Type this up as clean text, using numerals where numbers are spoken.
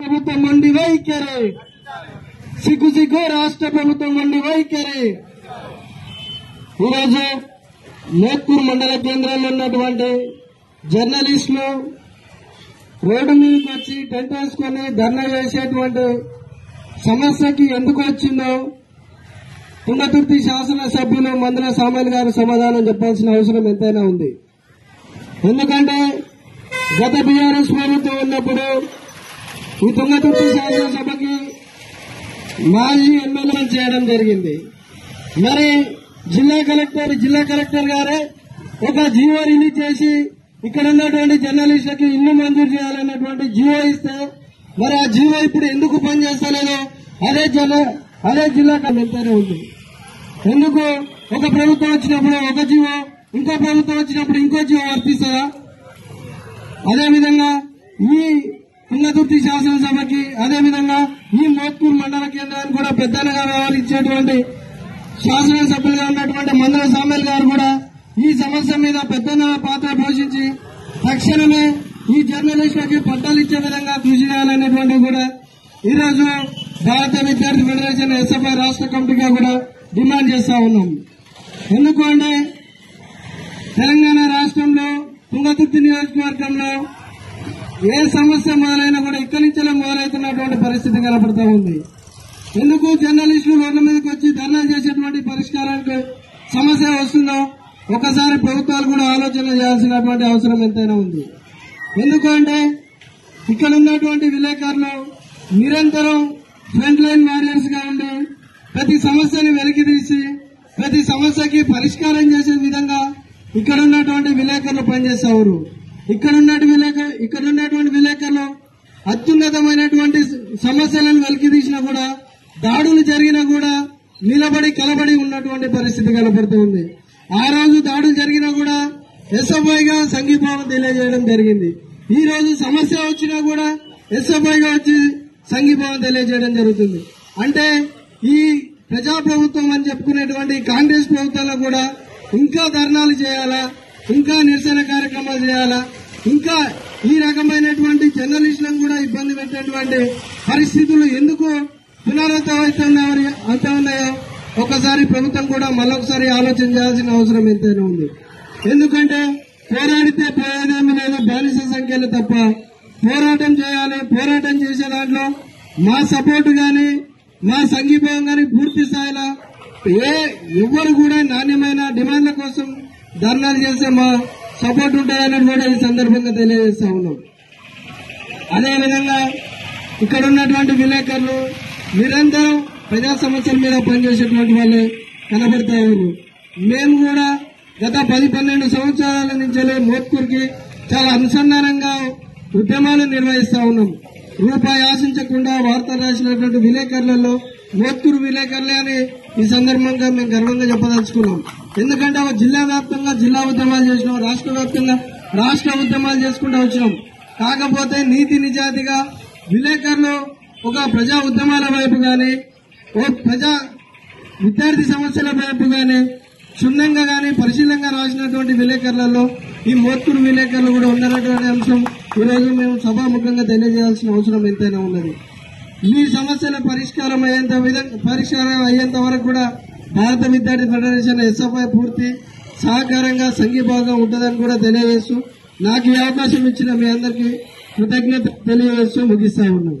ప్రభుత్వం మొండి వైఖరి, సిగ్గు సిగ్గు రాష్ట్ర ప్రభుత్వం మొండి వైఖరి. ఈరోజు మోత్కూరు మండల కేంద్రంలో ఉన్నటువంటి జర్నలిస్టులు రోడ్డు మీదకి వచ్చి టెంట్ వేసుకుని ధర్నా చేసేటువంటి సమస్యకి ఎందుకు వచ్చిందో తుంగతుర్తి శాసనసభ్యులు మందుల సామయ్య గారు సమాధానం చెప్పాల్సిన అవసరం ఎంతైనా ఉంది. ఎందుకంటే గత బీఆర్ఎస్ ప్రభుత్వం ఉన్నప్పుడు ఈ తుంగతుర్తి శాసనసభకి మాజీ ఎమ్మెల్యే చేయడం జరిగింది. మరి జిల్లా కలెక్టర్ గారే ఒక జీవో రిలీజ్ చేసి ఇక్కడ ఉన్నటువంటి జర్నలిస్టులకి ఇల్లు మంజూరు చేయాలన్నటువంటి జీవో ఇస్తే మరి ఆ జీవో ఇప్పుడు ఎందుకు పనిచేస్తలేదో అదే జిల్లా కలెక్టర్ ఉంది. ఎందుకు ఒక ప్రభుత్వం వచ్చినప్పుడు ఒక జీవో, ఇంకో ప్రభుత్వం వచ్చినప్పుడు ఇంకో జీవో వర్తిస్తుందా? అదేవిధంగా ఈ తుంగతుర్తి శాసనసభకి, అదేవిధంగా ఈ మోత్కూరు మండల కేంద్రానికి కూడా పెద్దలుగా వ్యవహరించేటువంటి శాసనసభ్యులుగా ఉన్నటువంటి మందుల సామయ్య గారు కూడా ఈ సమస్య మీద పెద్దన పాత్ర పోషించి తక్షణమే ఈ జర్నలిస్టులకి పట్టాలు ఇచ్చే విధంగా కృషి చేయాలనేటువంటిది కూడా ఈరోజు భారత విద్యార్థి ఫెడరేషన్ ఎస్ఎఫ్ఐ రాష్ట్ర కమిటీగా కూడా డిమాండ్ చేస్తా ఉన్నాం. ఎందుకు అంటే తెలంగాణ రాష్ట్రంలో తుంగతుర్తి నియోజకవర్గంలో ఏ సమస్య మొదలైనా కూడా ఇక్కడి నుంచే మొదలవుతున్నటువంటి పరిస్థితి కనపడతా ఉంది. ఎందుకు జర్నలిస్టులు రోడ్ల మీదకి వచ్చి ధర్నా చేసేటువంటి పరిష్కారానికి సమస్య వస్తుందో ఒకసారి ప్రభుత్వాలు కూడా ఆలోచన చేయాల్సినటువంటి అవసరం ఎంతైనా ఉంది. ఎందుకంటే ఇక్కడ ఉన్నటువంటి విలేకరులు నిరంతరం ఫ్రంట్ లైన్ వారియర్స్ గా ఉండి ప్రతి సమస్యని వెలికితీసి ప్రతి సమస్యకి పరిష్కారం చేసే విధంగా ఇక్కడ ఉన్నటువంటి విలేకరులు పనిచేసేవారు. ఇక్కడ ఉన్నటువంటి విలేకరులు అత్యున్నతమైనటువంటి సమస్యలను వెలికితీసినా కూడా, దాడులు జరిగినా కూడా నిలబడి కలబడి ఉన్నటువంటి పరిస్థితి కనపడుతుంది. ఆ రోజు దాడులు జరిగినా కూడా ఎస్ఎఫ్ఐగా సంఘీభావం తెలియజేయడం జరిగింది. ఈ రోజు సమస్య వచ్చినా కూడా ఎస్ఎఫ్ఐగా వచ్చి సంఘీభావం తెలియజేయడం జరుగుతుంది. అంటే ఈ ప్రజాప్రభుత్వం అని చెప్పుకునేటువంటి కాంగ్రెస్ ప్రభుత్వంలో కూడా ఇంకా ధర్నాలు చేయాలా, ఇంకా నిరసన కార్యక్రమాలు చేయాలా, ఇంకా ఈ రకమైనటువంటి జర్నలిస్టులను కూడా ఇబ్బంది పెట్టేటువంటి పరిస్థితులు ఎందుకు పునరావృతమవుతున్నాయో ఒకసారి ప్రభుత్వం కూడా మరొకసారి ఆలోచన చేయాల్సిన అవసరం ఎంతైనా ఉంది. ఎందుకంటే పోరాడితే పోయేదేమీ లేదు, బానిస సంఖ్యలు తప్ప. పోరాటం చేయాలి. పోరాటం చేసే దాంట్లో మా సపోర్టు గాని మా సంఘీభావం గాని పూర్తి స్థాయిలో ఎవ్వరు కూడా నాణ్యమైన డిమాండ్ల కోసం ధర్నాలు చేస్తే మా సపోర్ట్ ఉంటాయని కూడా ఈ సందర్భంగా తెలియజేస్తా ఉన్నాం. అదేవిధంగా ఇక్కడ ఉన్నటువంటి విలేకరులు నిరంతరం ప్రజా సమస్యల మీద పనిచేసేటువంటి వాళ్ళే కనబడతా ఉన్నారు. మేము కూడా గత 10-12 సంవత్సరాల నుంచి మోత్కూరుకి చాలా అనుసంధానంగా ఉద్యమాలు నిర్వహిస్తా ఉన్నాం. రూపాయి ఆశించకుండా వార్తలు రాసినటువంటి విలేకరులలో మోత్కూరు విలేకరులే అని ఈ సందర్భంగా మేము గర్వంగా చెప్పదలుచుకున్నాం. ఎందుకంటే జిల్లా వ్యాప్తంగా జిల్లా ఉద్యమాలు చేసినాం, రాష్ట్ర వ్యాప్తంగా రాష్ట్ర ఉద్యమాలు చేసుకుంటూ వచ్చినాం. కాకపోతే నీతి నిజాతిగా విలేకరులు ఒక ప్రజా ఉద్యమాల వైపు గాని, ఓ ప్రజా విద్యార్థి సమస్యల వైపు గాని క్షుణ్ణంగా గాని పరిశీలనగా రాసినటువంటి విలేకరులలో ఈ మోత్కూరు విలేకరులు కూడా ఉన్నటువంటి అంశం ఈరోజు మేము సభాముఖంగా తెలియజేయాల్సిన అవసరం ఎంతైనా ఉన్నది. ఈ సమస్యల పరిష్కారం అయ్యేంత వరకు కూడా భారత విద్యార్థి ఫెడరేషన్ ఎస్ఎఫ్ఐ పూర్తి సహకారంగా సంఘీభాగంగా ఉంటుందని కూడా తెలియజేస్తూ నాకు ఈ అవకాశం ఇచ్చిన మీ అందరికీ కృతజ్ఞత తెలియజేస్తూ ముగిస్తా ఉన్నాం.